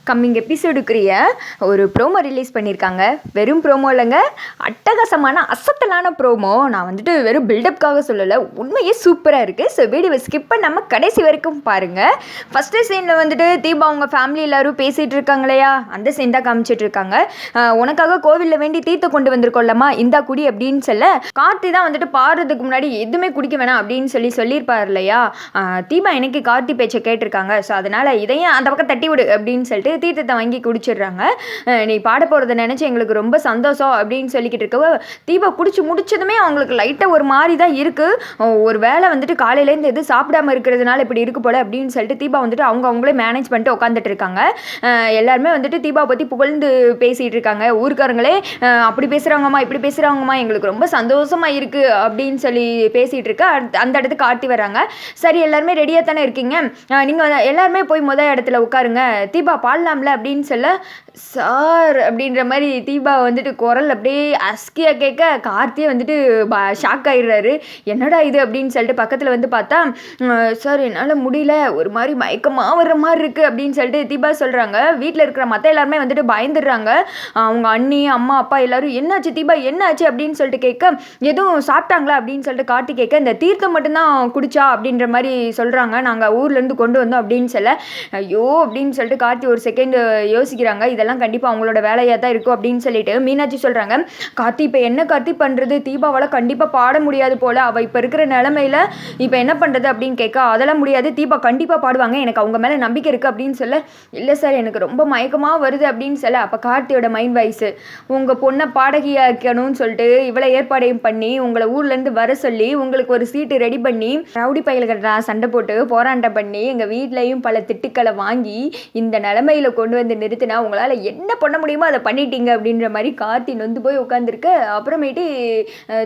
Coming எபிசோடுக்குரிய ஒரு promo release பண்ணியிருக்காங்க. வெறும் ப்ரோமோ இல்லைங்க, அட்டகாசமான அசத்தலான ப்ரோமோ. நான் வந்துட்டு வெறும் பில்டப்காக சொல்லலை, உண்மையே சூப்பராக இருக்குது. ஸோ வீடியோவை ஸ்கிப் பண்ணாமல் கடைசி வரைக்கும் பாருங்கள். ஃபஸ்ட்டு சீனில் வந்துட்டு தீபா அவங்க ஃபேமிலி எல்லோரும் பேசிகிட்டு இருக்காங்க இல்லையா, அந்த சீன் தான் காமிச்சிட்டு இருக்காங்க. உனக்காக கோவிலில் வேண்டி தீர்த்து கொண்டு வந்திருக்கோம்லம்மா, இந்தா குடி அப்படின்னு சொல்ல, கார்த்தி தான் வந்துட்டு பாடுறதுக்கு முன்னாடி எதுவுமே குடிக்க வேணாம் அப்படின்னு சொல்லியிருப்பார் இல்லையா. தீபா எனக்கு கார்த்தி பேச்சை கேட்டிருக்காங்க, ஸோ அதனால் இதையும் அந்த பக்கம் தட்டி விடு அப்படின்னு சொல்லிட்டு தீர்த்தத்தை வாங்கி குடிச்சிடுறாங்க. நீ பாட போகிறத நினச்சி எங்களுக்கு ரொம்ப சந்தோஷம் அப்படின்னு சொல்லிக்கிட்டு இருக்க, தீபா குடிச்சு முடிச்சதுமே அவங்களுக்கு லைட்டாக ஒரு மாதிரி தான் இருக்குது. ஒரு வேளை வந்துட்டு காலையிலேருந்து எதுவும் சாப்பிடாமல் இருக்கிறதுனால இப்படி இருக்கு போல அப்படின்னு சொல்லிட்டு தீபா வந்துட்டு அவங்களே மேனேஜ் பண்ணிட்டு உட்காந்துட்டு இருக்காங்க. எல்லாருமே வந்துட்டு தீபா பற்றி புகழ்ந்து பேசிகிட்டு இருக்காங்க. ஊருக்காரங்களே அப்படி பேசுகிறாங்கம்மா இப்படி பேசுகிறாங்கம்மா, எங்களுக்கு ரொம்ப சந்தோஷமாக இருக்குது அப்படின்னு சொல்லி பேசிகிட்டு இருக்க, அந்த இடத்துக்கு கார்த்தி வராங்க. சரி எல்லாருமே ரெடியாக தானே இருக்கீங்க, நீங்கள் எல்லாருமே போய் முதல் இடத்துல உட்காருங்க, தீபா பாடலாம்ல அப்படின்னு சொல்ல, சார் அப்படின்ற மாதிரி தீபா வந்துட்டு குரல் அப்படியே அஸ்கியாக கேட்க கார்த்தியே வந்துட்டு ஷாக் ஆகிடுறாரு. என்னடா இது அப்படின்னு சொல்லிட்டு பக்கத்தில் வந்து பார்த்தா, சார் என்னால் முடியல, ஒரு மாதிரி மயக்கமாக வர்ற மாதிரி இருக்குது அப்படின்னு சொல்லிட்டு தீபா சொல்கிறாங்க. வீட்டில் இருக்கிற மற்ற எல்லாருமே வந்துட்டு பயந்துடுறாங்க. அவங்க அண்ணி அம்மா அப்பா எல்லாரும் என்னாச்சு தீபா என்னாச்சு அப்படின்னு சொல்லிட்டு கேட்க, எதுவும் சாப்பிட்டாங்களா அப்படின்னு சொல்லிட்டு கார்த்தி கேட்க, இந்த தீர்த்தம் மட்டும்தான் குடிச்சா அப்படின்ற மாதிரி சொல்கிறாங்க, நாங்கள் ஊர்லேருந்து கொண்டு வந்தோம் அப்படின்னு சொல்ல, ஐயோ அப்படின்னு சொல்லிட்டு கார்த்தி ஒரு செகண்ட் யோசிக்கிறாங்க. இதெல்லாம் கண்டிப்பாக அவங்களோட வேலையாக தான் இருக்கும் அப்படின்னு சொல்லிட்டு மீனாட்சி சொல்கிறாங்க, கார்த்தி இப்போ என்ன கார்த்தி பண்ணுறது, தீபாவால் கண்டிப்பாக பாட முடியாது போல், அவள் இப்போ இருக்கிற நிலமையில இப்போ என்ன பண்ணுறது அப்படின்னு கேட்க, அதெல்லாம் முடியாது, தீபா கண்டிப்பாக பாடுவாங்க, எனக்கு அவங்க மேலே நம்பிக்கை இருக்குது அப்படின்னு சொல்ல, இல்லை சார் எனக்கு ரொம்ப மயக்கமாக வருது அப்படின்னு சொல்ல, அப்போ கார்த்தியோட மைண்ட் வாய்ஸ், உங்கள் பொண்ணை பாடகியாக்கணும்னு சொல்லிட்டு இவ்வளோ ஏற்பாடையும் பண்ணி உங்களை ஊர்லேருந்து வர சொல்லி உங்களுக்கு ஒரு சீட்டு ரெடி பண்ணி ரவுடி பயல்கிட்ட சண்டை போட்டு போராட்டம் பண்ணி எங்கள் வீட்லேயும் பல திட்டுக்களை வாங்கி இந்த நிலமையில கொண்டு வந்து நிறுத்தினா உங்களால் என்ன பண்ண முடியுமோ அதை பண்ணிட்டீங்க அப்படின்ற மாதிரி கார்த்தி நொந்து போய் உட்காந்துருக்க. அப்புறமேட்டு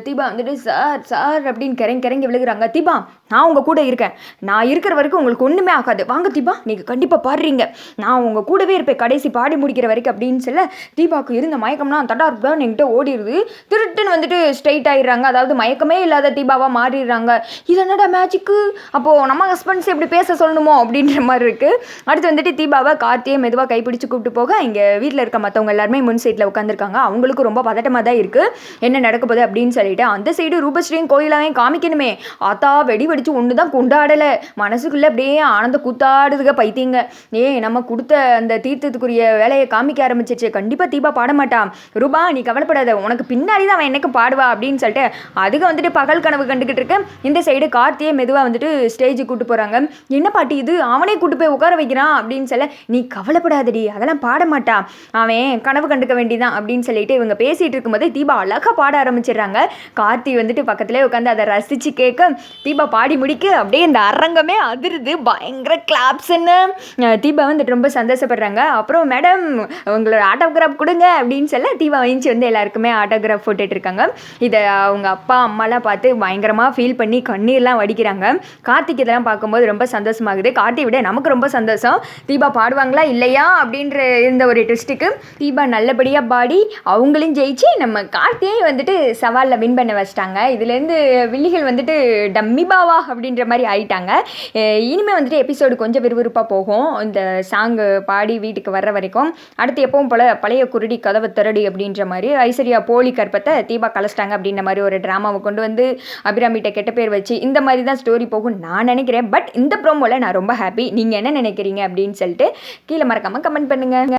தீபா வந்துட்டு சார் சார் அப்படின்னு கிறங்கி விழுகிறாங்க. தீபா நான் உங்கள் கூட இருக்கேன், நான் இருக்கிற வரைக்கும் உங்களுக்கு ஒன்றுமே ஆகாது, வாங்க தீபா நீங்கள் கண்டிப்பாக பாடுறீங்க, நான் உங்கள் கூடவே இருப்பேன் கடைசி பாடி முடிக்கிற வரைக்கும் அப்படின்னு சொல்ல, தீபாவுக்கு இருந்த மயக்கம்னா தடார்தான் என்கிட்ட ஓடிடுது. திருட்டுன்னு வந்துட்டு ஸ்ட்ரைட் ஆகிடுறாங்க, அதாவது மயக்கமே இல்லாத தீபாவாக மாறிடுறாங்க. இது என்னடா மேஜிக்கு, அப்போது நம்ம ஹஸ்பண்ட்ஸ் எப்படி பேச சொல்லணுமோ அப்படின்ற மாதிரி இருக்குது. அடுத்து வந்துட்டு தீபாவை கார்த்தியை மெதுவாக கைப்பிடிச்சு கூப்பிட்டு போக, இங்கே வீட்டில் இருக்க மற்றவங்க எல்லாருமே முன் சைட்டில் உட்காந்துருக்காங்க. அவங்களுக்கு ரொம்ப பதட்டமாக தான் இருக்குது, என்ன நடக்க போகுது அப்படின்னு சொல்லிட்டு. அந்த சைடு ரூபஸ்ரீயும் கோயிலாவே காமிக்கணுமே, ஆத்தா வெடி வெடிச்சு ஒன்று தான் கொண்டாடலை, மனசுக்குள்ளே அப்படியே ஆனந்த கூத்தாடுதுங்க பைத்தியங்க. நம்ம கொடுத்த அந்த தீர்த்தத்துக்குரிய வேலையை காமிக்க ஆரம்பிச்சிச்சு, கண்டிப்பாக தீபா பாட மாட்டான், ரூபா நீ கவலைப்படாத, உனக்கு பின்னாடி தான் அவன் எனக்கு பாடுவா அப்படின்னு சொல்லிட்டு அதுக்கு வந்துட்டு பகல் கனவு கண்டுக்கிட்டு இருக்கேன். இந்த சைடு கார்த்தியை மெதுவாக வந்துட்டு ஸ்டேஜுக்கு கூட்டு போகிறாங்க. என்ன பாட்டி இது, அவனே கூட்டு போய் உட்கார வைக்கிறான் அப்படின்னு சொல்ல, நீ கவலைப்படாதடி அதெல்லாம் பாட மாட்டான், அவன் கனவு கண்டுக்க வேண்டிதான் அப்படின்னு சொல்லிட்டு இவங்க பேசிகிட்டு இருக்கும்போது தீபா அழகாக பாட ஆரம்பிச்சிடுறாங்க. கார்த்தி வந்துட்டு பக்கத்துலேயே உட்காந்து அதை ரசித்து கேட்க, தீபா பாடி முடிக்க அப்படியே இந்த அரங்கமே அதிருது, பயங்கர கிளாப்ஸ்ன்னு. தீபா வந்துட்டு ரொம்ப சந்தோஷப்படுறாங்க. அப்புறம் மேடம் உங்களோட ஆட்டோகிராஃப் கொடுங்க அப்படின்னு சொல்ல, தீபா வஞ்சி வந்து எல்லாருக்குமே ஆட்டோகிராஃப் போட்டுட்டு இருக்காங்க. இதை அவங்க அப்பா அம்மாலாம் பார்த்து பயங்கரமாக ஃபீல் பண்ணி கண்ணீர்லாம் வடிக்கிறாங்க. கார்த்திக் இதெல்லாம் பார்க்கும்போது ரொம்ப சந்தோஷமாகுது. கார்த்தியை விட நமக்கு ரொம்ப சந்தோஷம், தீபா பாடுவாங்களா இல்லையா அப்படின்ற இந்த ஒரு ட்விஸ்ட்டுக்கு தீபா நல்லபடியாக பாடி அவங்களையும் ஜெயிச்சு நம்ம கார்த்தியை வந்துட்டு சவாலில் வின் பண்ண வச்சிட்டாங்க. இதுலேருந்து வில்லிகள் வந்துட்டு டம்மி பாவா அப்படின்ற மாதிரி ஆயிட்டாங்க. இனிமேல் வந்துட்டு எபிசோடு கொஞ்சம் விறுவிறுப்பாக போகும், இந்த சாங்கு பாடி வீட்டுக்கு வர்ற வரைக்கும். அடுத்து எப்பவும் போல் பழைய குருடி கதவை திரடி அப்படின்ற மாதிரி ஐஸ்வர்யா போலி கற்பத்தை தீபா கலைச்சிட்டாங்க அப்படின்ற மாதிரி ஒரு ட்ராமாவை கொண்டு வந்து அபிராமிகிட்ட கெட்ட பேர் வச்சு இந்த மாதிரி தான் ஸ்டோரி போகும் நான் நினைக்கிறேன். பட் இந்த ப்ரோமோவில் நான் ரொம்ப ஹாப்பி, நீங்கள் என்ன நினைக்கிறீங்க அப்படின்னு சொல்லிட்டு கீழே மறக்காமல் கமெண்ட் பண்ணுங்கள்.